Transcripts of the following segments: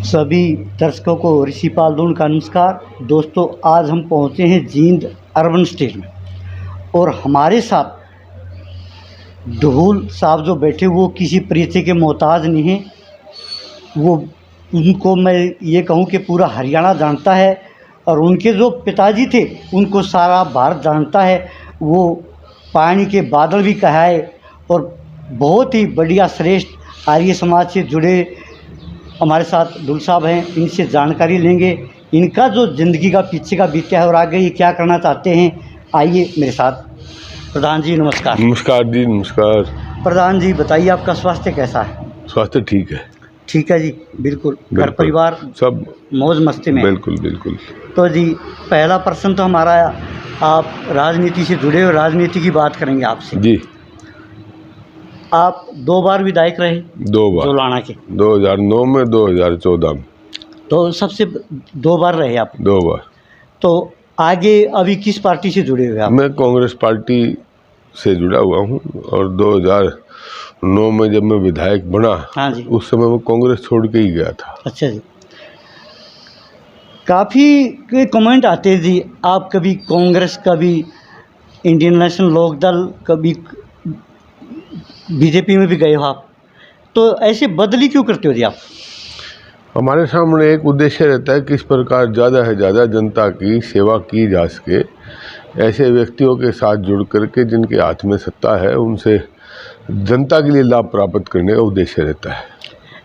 सभी दर्शकों को ऋषि पालदून का नमस्कार। दोस्तों, आज हम पहुंचे हैं जींद अर्बन स्टेट में और हमारे साथ ढोल साहब जो बैठे वो किसी परिचय के मोहताज नहीं हैं। वो उनको मैं ये कहूँ कि पूरा हरियाणा जानता है और उनके जो पिताजी थे उनको सारा भारत जानता है। वो पानी के बादल भी कहा है और बहुत ही बढ़िया श्रेष्ठ आर्य समाज से जुड़े हमारे साथ ढोल साहब हैं। इनसे जानकारी लेंगे, इनका जो ज़िंदगी का पीछे का बीता है और आगे ये क्या करना चाहते हैं। आइए मेरे साथ। प्रधान जी नमस्कार। नमस्कार जी, नमस्कार। प्रधान जी बताइए, आपका स्वास्थ्य कैसा है? स्वास्थ्य ठीक है। ठीक है जी, बिल्कुल। घर परिवार सब मौज मस्ती में? बिल्कुल बिल्कुल। तो जी पहला प्रश्न तो हमारा, आप राजनीति से जुड़े हो, राजनीति की बात करेंगे आपसे जी। आप 2 बार विधायक रहे? 2 बार, जोलाना के 2009 में, 2014 में। तो सबसे 2 बार रहे आप? 2 बार। तो आगे अभी किस पार्टी से जुड़े हुए आप? मैं कांग्रेस पार्टी से जुड़ा हुआ हूँ और 2009 में जब मैं विधायक बना, हाँ जी, उस समय मैं कांग्रेस छोड़ के ही गया था। अच्छा जी। काफ़ी कमेंट आते हैं जी, आप कभी कांग्रेस, कभी इंडियन नेशनल लोक दल, कभी बीजेपी में भी गए हो आप, तो ऐसे बदली क्यों करते हो जी आप? हमारे सामने एक उद्देश्य रहता है किस प्रकार ज़्यादा से ज़्यादा जनता की सेवा की जा सके। ऐसे व्यक्तियों के साथ जुड़ करके जिनके हाथ में सत्ता है उनसे जनता के लिए लाभ प्राप्त करने का उद्देश्य रहता है।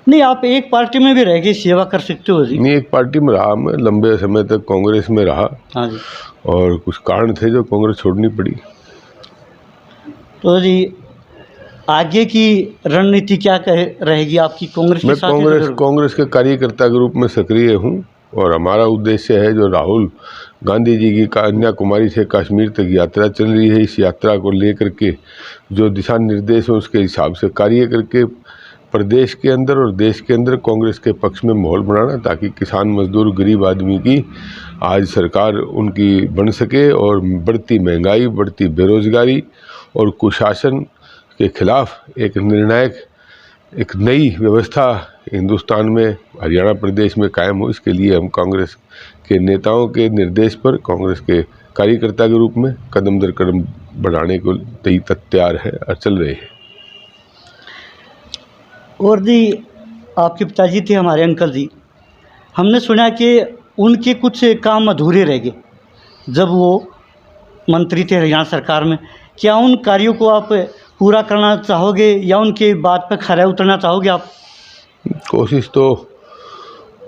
नहीं, आप एक पार्टी में भी रह के सेवा कर सकते हो जी। नहीं, एक पार्टी में रहा मैं, लंबे समय तक कांग्रेस में रहा। हाँ जी। और कुछ कारण थे जो कांग्रेस छोड़नी पड़ी। तो जी आगे की रणनीति क्या रहेगी आपकी कांग्रेस के मैं साथ? कांग्रेस के कार्यकर्ता के रूप में सक्रिय हूँ और हमारा उद्देश्य है जो राहुल गांधी जी की कन्याकुमारी से कश्मीर तक यात्रा चल रही है, इस यात्रा को लेकर के जो दिशा निर्देश है उसके हिसाब से कार्य करके प्रदेश के अंदर और देश के अंदर कांग्रेस के पक्ष में माहौल बनाना, ताकि किसान, मजदूर, गरीब आदमी की आज सरकार उनकी बन सके और बढ़ती महंगाई, बढ़ती बेरोजगारी और कुशासन के खिलाफ एक निर्णायक, एक नई व्यवस्था हिंदुस्तान में, हरियाणा प्रदेश में कायम हो। इसके लिए हम कांग्रेस के नेताओं के निर्देश पर कांग्रेस के कार्यकर्ता के रूप में कदम दर कदम बढ़ाने को तैयार है और चल रहे हैं। और जी आपके पिताजी थे हमारे अंकल जी, हमने सुना कि उनके कुछ काम अधूरे रह गए जब वो मंत्री थे हरियाणा सरकार में। क्या उन कार्यों को आप पूरा करना चाहोगे या उनके बात पर खरा उतरना चाहोगे आप? कोशिश तो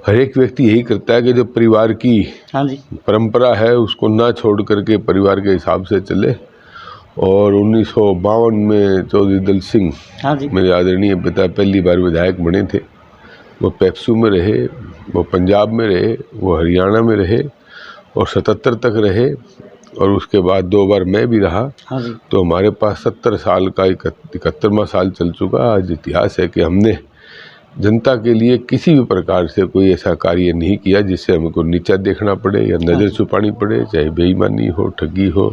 हर एक व्यक्ति यही करता है कि जो परिवार की हाँ जी, परंपरा है उसको ना छोड़ करके परिवार के हिसाब से चले। और 1952 में चौधरी दल सिंह, हाँ जी, मेरे आदरणीय पिता पहली बार विधायक बने थे। वो पेप्सू में रहे, वो पंजाब में रहे, वो हरियाणा में रहे और 77 तक रहे और उसके बाद 2 बार मैं भी रहा। हाँ जी। तो हमारे पास 70 साल का 71वां साल चल चुका। आज इतिहास है कि हमने जनता के लिए किसी भी प्रकार से कोई ऐसा कार्य नहीं किया जिससे हमको नीचा देखना पड़े या नज़र छुपानी पड़े, चाहे बेईमानी हो, ठगी हो,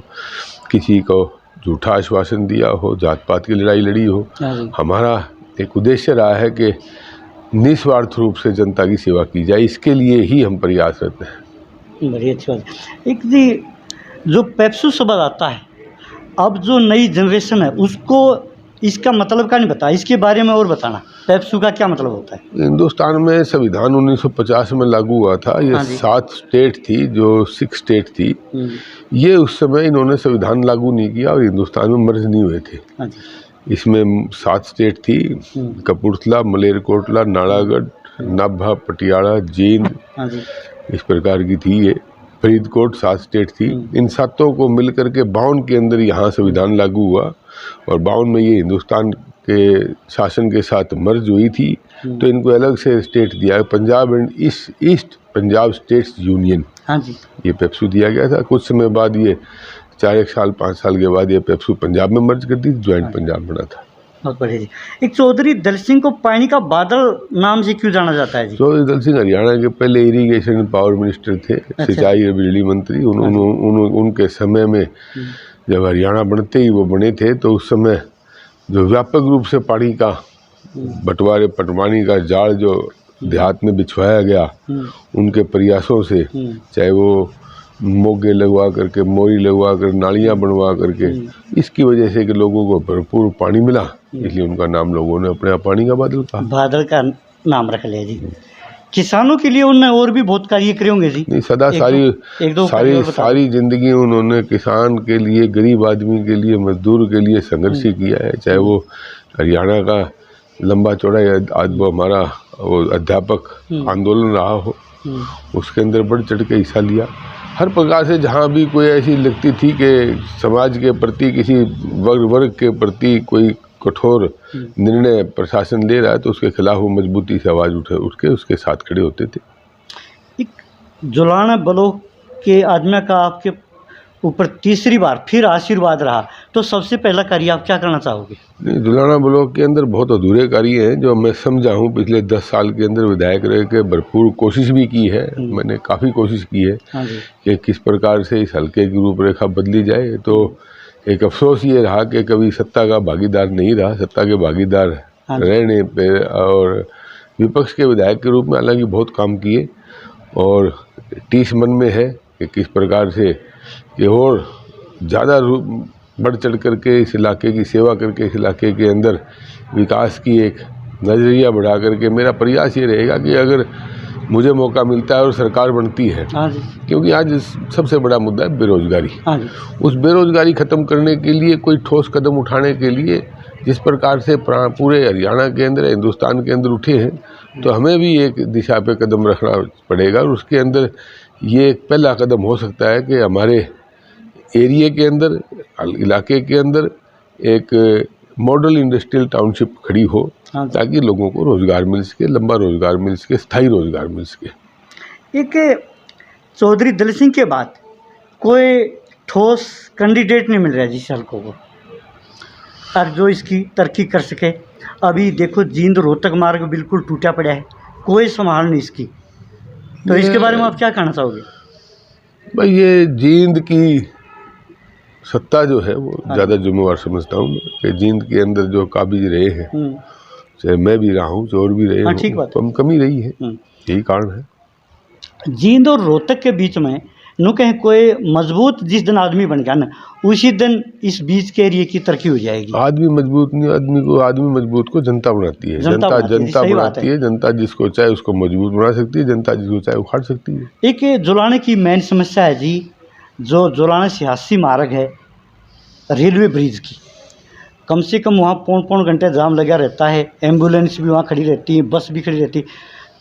किसी को झूठा आश्वासन दिया हो, जात पात की लड़ाई लड़ी हो। हमारा एक उद्देश्य रहा है कि निस्वार्थ रूप से जनता की सेवा की जाए, इसके लिए ही हम प्रयासरत हैं। बड़ी अच्छी बात। एक जी जो पेप्सू शब्द आता है, अब जो नई जनरेशन है उसको इसका मतलब क्या नहीं पता, इसके बारे में और बताना। पेप्सू का क्या मतलब होता है? हिंदुस्तान में संविधान 1950 में लागू हुआ था। ये 7 स्टेट थी, जो 6 स्टेट थी, ये उस समय इन्होंने संविधान लागू नहीं किया और हिंदुस्तान में मर्ज नहीं हुए थे। इसमें 7 स्टेट थी, कपूरथला, मलेरकोटला, नालागढ़, नाभा, पटियाला, जींद, इस प्रकार की थी ये। फरीदकोट 7 स्टेट थी। इन 7 को मिलकर के 52 के अंदर यहाँ संविधान लागू हुआ और 52 में ये हिंदुस्तान के शासन के साथ मर्ज हुई थी। तो इनको अलग से स्टेट दिया, Punjab and east Punjab states union. हाँ जी, ये पेप्सू दिया गया था। कुछ समय बाद ये 5 साल के बाद ये पेप्सू पंजाब में मर्ज कर दी, ज्वाइंट पंजाब बना था। बहुत बढ़िया जी। एक चौधरी दल सिंह को पानी का बादल नाम से क्यों जाना जाता है जी? चौधरी दल सिंह हरियाणा के पहले इरिगेशन पावर मिनिस्टर थे, सिंचाई और बिजली मंत्री। उनके समय में जब हरियाणा बनते ही वो बने थे, तो उस समय जो व्यापक रूप से पानी का बंटवारे, पटवानी का जाल जो देहात में बिछवाया गया, उनके प्रयासों से, चाहे वो मोगे लगवा करके, मोरी लगवा कर, नालियाँ बनवा करके, इसकी वजह से कि लोगों को भरपूर पानी मिला, इसलिए उनका नाम लोगों ने अपने आप पानी का बादल कहा। बादल का नाम रख लिया जी। किसानों के लिए उन्होंने और भी बहुत कार्य करे होंगे जी। नहीं, सदा सारी जिंदगी उन्होंने किसान के लिए, गरीब आदमी के लिए, मजदूर के लिए संघर्ष ही किया है। चाहे वो हरियाणा का लंबा चौड़ा आज वो हमारा वो अध्यापक आंदोलन रहा हो, उसके अंदर बढ़ चढ़ के हिस्सा लिया। हर प्रकार से जहाँ भी कोई ऐसी लगती थी कि समाज के प्रति, किसी वर्ग के प्रति कोई कठोर निर्णय प्रशासन ले रहा है, तो उसके खिलाफ वो मजबूती से आवाज़ उठ के उसके साथ खड़े होते थे। एक जुलाना ब्लॉक के आदमी का आपके ऊपर तीसरी बार फिर आशीर्वाद रहा, तो सबसे पहला कार्य आप क्या करना चाहोगे? नहीं, जुलाना ब्लॉक के अंदर बहुत अधूरे कार्य हैं जो मैं समझा हूँ। पिछले 10 साल के अंदर विधायक रह के भरपूर कोशिश भी की है, मैंने काफ़ी कोशिश की है कि किस प्रकार से इस हल्के की रूपरेखा बदली जाए। तो एक अफसोस ये रहा कि कभी सत्ता का भागीदार नहीं रहा, सत्ता के भागीदार रहने पे और विपक्ष के विधायक के रूप में हालांकि बहुत काम किए, और टीस मन में है कि किस प्रकार से ये और ज़्यादा बढ़ चढ़ करके इस इलाके की सेवा करके, इस इलाके के अंदर विकास की एक नज़रिया बढ़ा करके मेरा प्रयास ये रहेगा कि अगर मुझे मौका मिलता है और सरकार बनती है, क्योंकि आज सबसे बड़ा मुद्दा है बेरोजगारी, उस बेरोजगारी ख़त्म करने के लिए कोई ठोस कदम उठाने के लिए जिस प्रकार से पूरे हरियाणा के अंदर, हिंदुस्तान के अंदर उठे हैं, तो हमें भी एक दिशा पे कदम रखना पड़ेगा। और उसके अंदर ये एक पहला कदम हो सकता है कि हमारे एरिया के अंदर, इलाके के अंदर एक मॉडल इंडस्ट्रियल टाउनशिप खड़ी हो, ताकि लोगों को रोज़गार मिल सके, लंबा रोज़गार मिल सके, स्थायी रोज़गार मिल सके। एक चौधरी दल सिंह के बाद कोई ठोस कैंडिडेट नहीं मिल रहा जिस हल्कों को और जो इसकी तरक्की कर सके। अभी देखो जींद रोहतक मार्ग बिल्कुल टूटा पड़ा है, कोई संभाल नहीं इसकी, तो इसके बारे में आप क्या कहना चाहोगे? भाई ये जींद की सत्ता जो है वो ज़्यादा जिम्मेवार समझता हूँ कि जींद के अंदर जो काबिज रहे हैं, चाहे मैं भी रहा हूँ, चोर भी रहे हैं, तो कमी रही है, यही कारण है। जींद और रोहतक के बीच में नो कहीं कोई मजबूत जिस दिन आदमी बन गया ना, उसी दिन इस बीच के एरिया की तरक्की हो जाएगी। आदमी मजबूत नहीं, आदमी मजबूत को जनता बनाती है, जनता बनाती है। जनता जिसको चाहे उसको मजबूत बना सकती है, जनता जिसको चाहे उखाड़ सकती है। एक जुलाने की मेन समस्या है जी, जो जुलाना सियासी मार्ग है रेलवे ब्रिज की, कम से कम वहाँ पौन घंटे जाम लगा रहता है, एम्बुलेंस भी वहाँ खड़ी रहती है, बस भी खड़ी रहती है,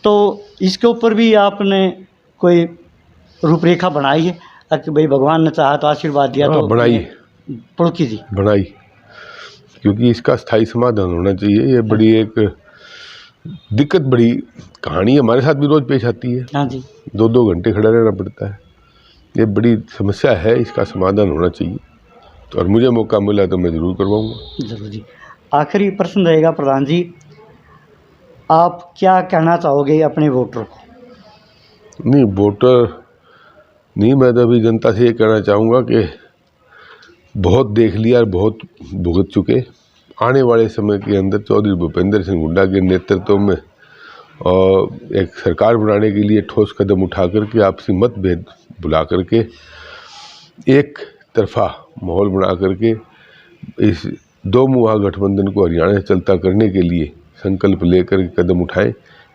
तो इसके ऊपर भी आपने कोई रूपरेखा बनाई है कि भाई भगवान ने चाहा तो आशीर्वाद दिया तो बनाई पड़ोकी जी बनाई, क्योंकि इसका स्थायी समाधान होना चाहिए। ये बड़ी एक दिक्कत, बड़ी कहानी हमारे साथ भी रोज़ पेश आती है। हाँ जी, 2-2 घंटे खड़ा रहना पड़ता है, ये बड़ी समस्या है, इसका समाधान होना चाहिए। तो और मुझे मौका मिला तो मैं ज़रूर करवाऊँगा। जरूर जी। आखिरी प्रश्न रहेगा प्रधान जी, आप क्या कहना चाहोगे अपने वोटरों को? नहीं, वोटर नहीं, मैं तो अभी जनता से ये कहना चाहूँगा कि बहुत देख लिया और बहुत भुगत चुके। आने वाले समय के अंदर चौधरी भूपेंद्र सिंह हुड्डा के नेतृत्व में और एक सरकार बनाने के लिए ठोस कदम उठा करके, आपसी मतभेद भुला करके, एक तरफा माहौल बना करके इस दो मुहा गठबंधन को हरियाणा से चलता करने के लिए संकल्प लेकर कदम उठाएं,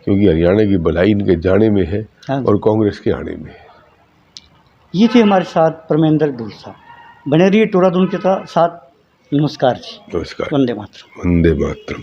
क्योंकि हरियाणा की भलाई इनके जाने में है और कांग्रेस के आने में है। ये थे हमारे साथ परमेंद्र दुल साहब। बने रहिए टोरादून के साथ। नमस्कार जी। नमस्कार। वंदे मातरम। वंदे मातरम।